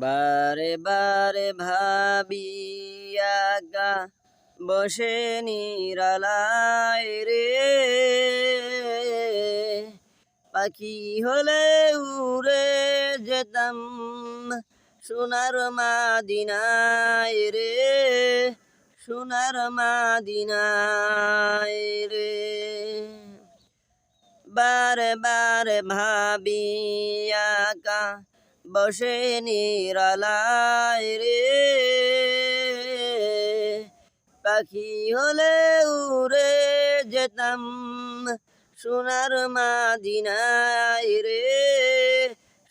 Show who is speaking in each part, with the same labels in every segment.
Speaker 1: বারে বারে ভাবি একা বসে নিরালায় রে, পাখি হলে উড়ে যেতাম সোনার মাদিনায় রে, সোনার মাদিনায় রে। বারে বারে ভাবি একা বসে নিরালায় রে, পাখি হলে উড়ে যেতাম সোনার মাদিনায় রে,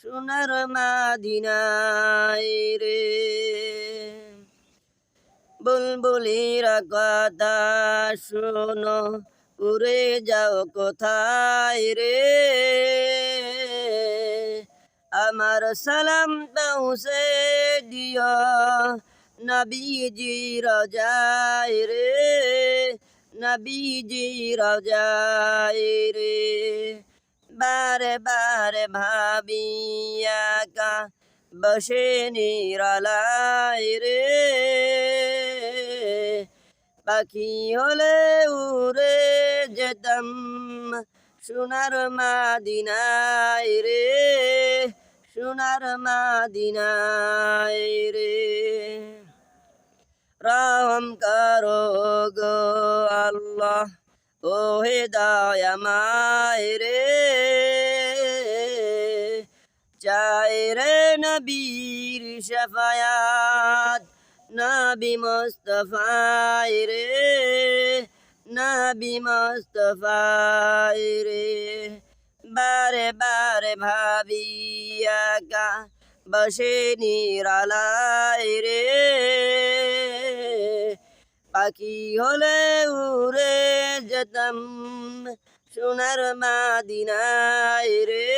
Speaker 1: সোনার মাদিনায় রে। বুলবুলিরা কথা শোনো, উড়ে যাও কোথায় রে, আমার সালাম পৌঁছে দিও নবীজি রওজায় রে, নবীজি রওজায় রে। বারে বারে ভাবি একা বসে নিরালায় রে, পাখি হলে উড়ে যেতাম সোনার মাদিনায় রে, সোনার মাদিনায় রে। রহম করো গো আল্লাহ ও হে দয়াময় রে, চাই রে নবীর শাফায়াত নবী মুস্তাফায় রে, নবী মুস্তাফায় রে। বারে বারে ভাবি একা বসে নিরালায় রে, পাখি হলে উড়ে যেতাম সোনার মাদিনায় রে,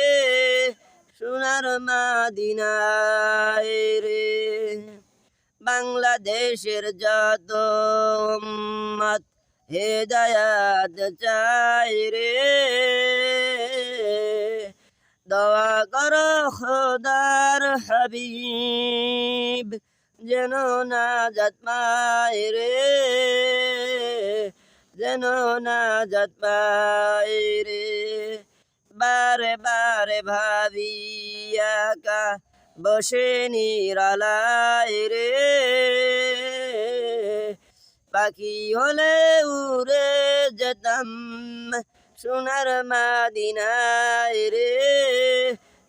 Speaker 1: সোনার মাদিনায় রে। বাংলাদেশের যত উম্মত হেদায়াত চাই রে, দোয়া করো খোদার হাবিব যেন নাজাত পায় রে, যেন নাজাত পায় রে। বারে বারে ভাবি একা বসে নিরালায় রে, পাখি হলে উড়ে যেতাম সোনার মাদিনায় রে,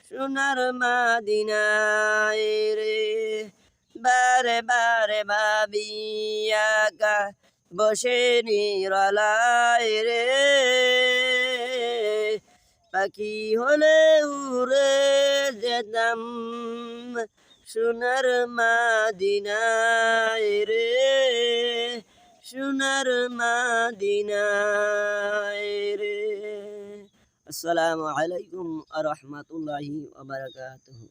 Speaker 1: সোনার মাদিনায় রে। বারে বারে ভাবি একা বসে নিরালায় রে, পাখি হলে উড়ে যেতাম সোনার মাদিনায় রে, সোনার মাদিনায় রে। আসসালামু আলাইকুম ওয়া রাহমাতুল্লাহি ওয়া বারাকাতুহু।